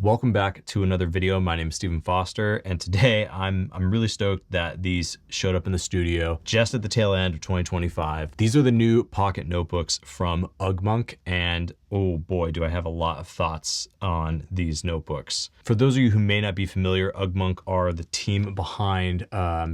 Welcome back to another video. My name is Stephen Foster, and today I'm really stoked that these showed up in the studio just at the tail end of 2025. These are the new pocket notebooks from Ugmonk, and oh boy, do I have a lot of thoughts on these notebooks. For those of you who may not be familiar, Ugmonk are the team behind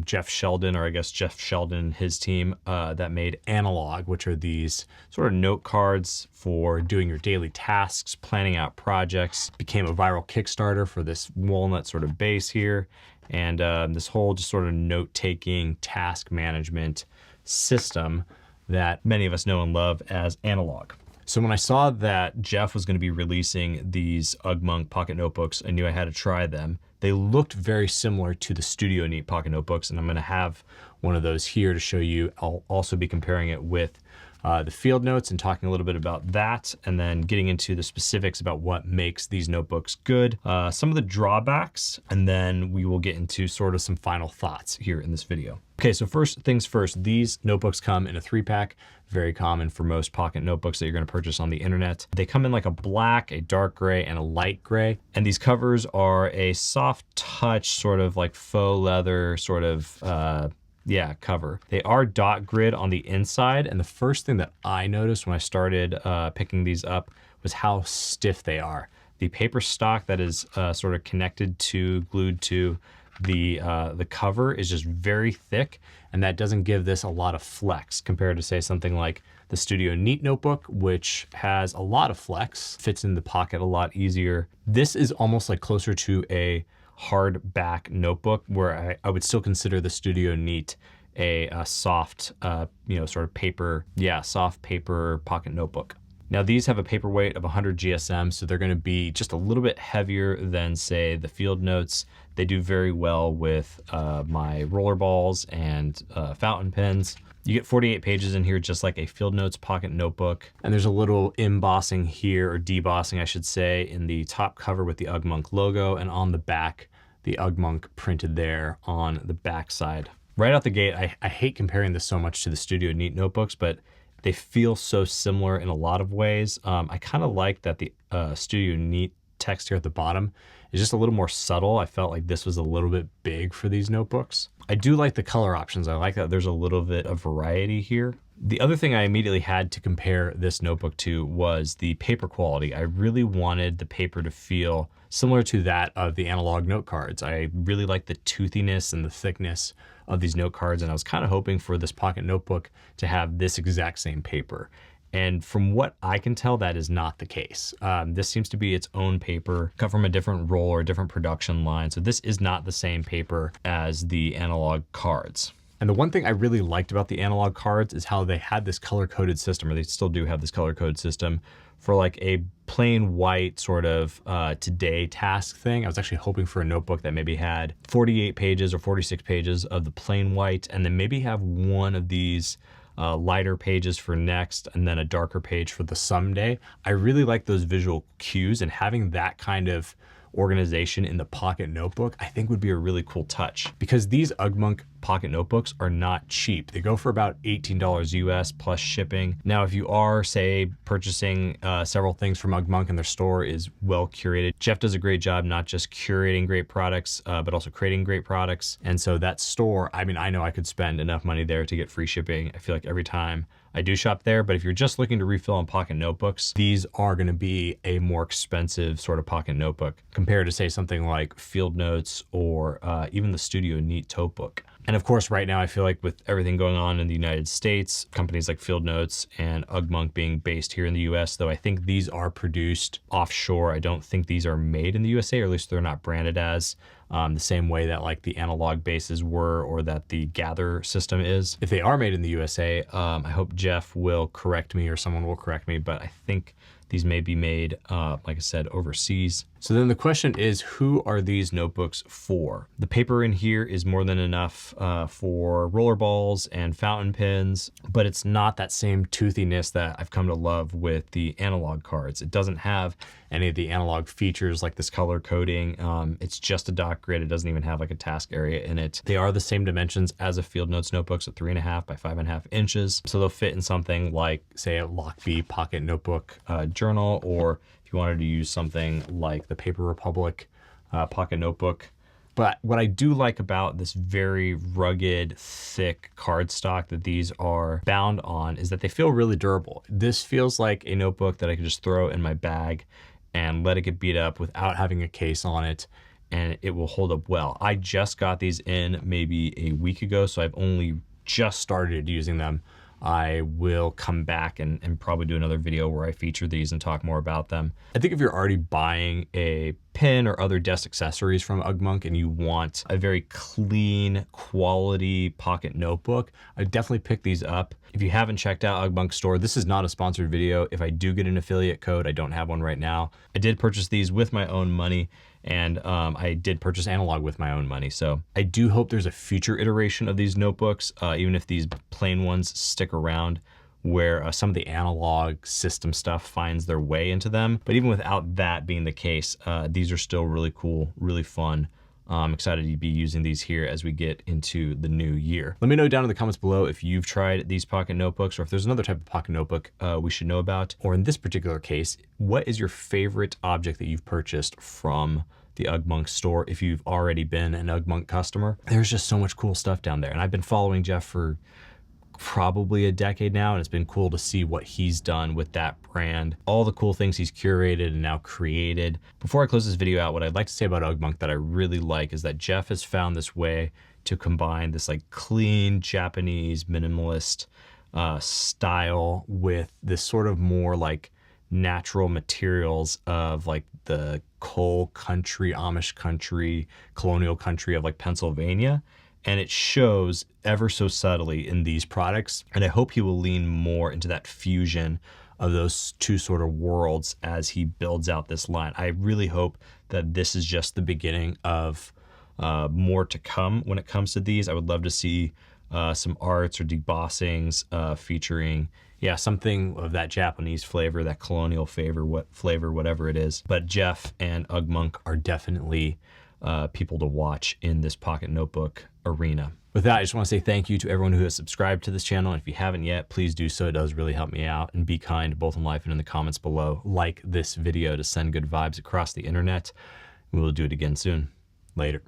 Jeff Sheldon, or I guess Jeff Sheldon and his team that made Analog, which are these sort of note cards for doing your daily tasks, planning out projects. Became a viral Kickstarter for this walnut sort of base here, and this whole just sort of note-taking task management system that many of us know and love as Analog. So when I saw that Jeff was going to be releasing these Ugmonk pocket notebooks, I knew I had to try them. They looked very similar to the Studio Neat pocket notebooks, and I'm going to have one of those here to show you. I'll also be comparing it with the field notes and talking a little bit about that, and then getting into the specifics about what makes these notebooks good, some of the drawbacks, and then we will get into sort of some final thoughts here in this video. Okay, so first things first, these notebooks come in a 3-pack, very common for most pocket notebooks that you're gonna purchase on the internet. They come in like a black, a dark gray, and a light gray. And these covers are a soft touch, sort of like faux leather sort of, cover. They are dot grid on the inside, and the first thing that I noticed when I started picking these up was how stiff they are. The paper stock that is sort of glued to the cover is just very thick, and that doesn't give this a lot of flex compared to, say, something like the Studio Neat notebook, which has a lot of flex, fits in the pocket a lot easier. This is almost like closer to a hardback notebook, where I would still consider the Studio Neat a soft, sort of paper, soft paper pocket notebook. Now these have a paperweight of 100 GSM, so they're gonna be just a little bit heavier than, say, the field notes. They do very well with my roller balls and fountain pens. You get 48 pages in here, just like a field notes pocket notebook. And there's a little embossing here, or debossing, I should say, in the top cover with the Ugmonk logo, and on the back, the Ugmonk printed there on the back side. Right out the gate, I hate comparing this so much to the Studio Neat notebooks, but they feel so similar in a lot of ways. I kind of like that the Studio Neat text here at the bottom is just a little more subtle. I felt like this was a little bit big for these notebooks. I do like the color options. I like that there's a little bit of variety here. The other thing I immediately had to compare this notebook to was the paper quality. I really wanted the paper to feel similar to that of the Analog note cards. I really like the toothiness and the thickness of these note cards, and I was kind of hoping for this pocket notebook to have this exact same paper. And from what I can tell, that is not the case. This seems to be its own paper, cut from a different roll or a different production line. So this is not the same paper as the Analog cards. And the one thing I really liked about the Analog cards is how they had this color-coded system, or they still do have this color-coded system, for like a plain white sort of today task thing. I was actually hoping for a notebook that maybe had 48 pages or 46 pages of the plain white, and then maybe have one of these lighter pages for next, and then a darker page for the someday. I really like those visual cues, and having that kind of organization in the pocket notebook, I think would be a really cool touch, because these Ugmonk pocket notebooks are not cheap. They go for about $18 US plus shipping. Now, if you are, say, purchasing several things from Ugmonk and their store is well curated, Jeff does a great job not just curating great products, but also creating great products. And so that store, I mean, I know I could spend enough money there to get free shipping. I feel like every time I do shop there. But if you're just looking to refill on pocket notebooks, these are going to be a more expensive sort of pocket notebook compared to, say, something like Field Notes or even the Studio Neat Totebook. And of course, right now, I feel like with everything going on in the United States, companies like Field Notes and Ugmonk being based here in the US, though I think these are produced offshore. I don't think these are made in the USA, or at least they're not branded as the same way that like the Analog bases were, or that the Gather system is. If they are made in the USA, I hope Jeff will correct me, or someone will correct me, but I think these may be made, like I said, overseas. So then the question is, who are these notebooks for? The paper in here is more than enough for roller balls and fountain pens, but it's not that same toothiness that I've come to love with the Analog cards. It doesn't have any of the Analog features like this color coding. It's just a dot grid. It doesn't even have like a task area in it. They are the same dimensions as a Field Notes notebook, so 3.5 by 5.5 inches. So they'll fit in something like, say, a Lockbee pocket notebook journal, or if if you wanted to use something like the Paper Republic pocket notebook. But what I do like about this very rugged, thick cardstock that these are bound on is that they feel really durable. This feels like a notebook that I can just throw in my bag and let it get beat up without having a case on it, and it will hold up well. I just got these in maybe a week ago, so I've only just started using them. I will come back and probably do another video where I feature these and talk more about them. I think if you're already buying a pen or other desk accessories from Ugmonk and you want a very clean quality pocket notebook, I definitely pick these up. If you haven't checked out Ugmonk store, this is not a sponsored video. If I do get an affiliate code, I don't have one right now. I did purchase these with my own money, and I did purchase Analog with my own money. So I do hope there's a future iteration of these notebooks, even if these plain ones stick around, where some of the Analog system stuff finds their way into them. But even without that being the case, these are still really cool, really fun. I'm excited to be using these here as we get into the new year. Let me know down in the comments below if you've tried these pocket notebooks, or if there's another type of pocket notebook we should know about. Or in this particular case, what is your favorite object that you've purchased from the Ugmonk store if you've already been an Ugmonk customer? There's just so much cool stuff down there. And I've been following Jeff for probably a decade now, and it's been cool to see what he's done with that brand, all the cool things he's curated and now created. Before I close this video out, what I'd like to say about Ugmonk that I really like is that Jeff has found this way to combine this like clean Japanese minimalist style with this sort of more like natural materials of like the coal country, Amish country, colonial country of like Pennsylvania. And it shows ever so subtly in these products. And I hope he will lean more into that fusion of those two sort of worlds as he builds out this line. I really hope that this is just the beginning of more to come when it comes to these. I would love to see some arts or debossings featuring, yeah, something of that Japanese flavor, that colonial flavor, whatever it is. But Jeff and Ugmonk are definitely people to watch in this pocket notebook arena. With that, I just want to say thank you to everyone who has subscribed to this channel. And if you haven't yet, please do so. It does really help me out. And be kind, both in life and in the comments below. Like this video to send good vibes across the internet. We will do it again soon. Later.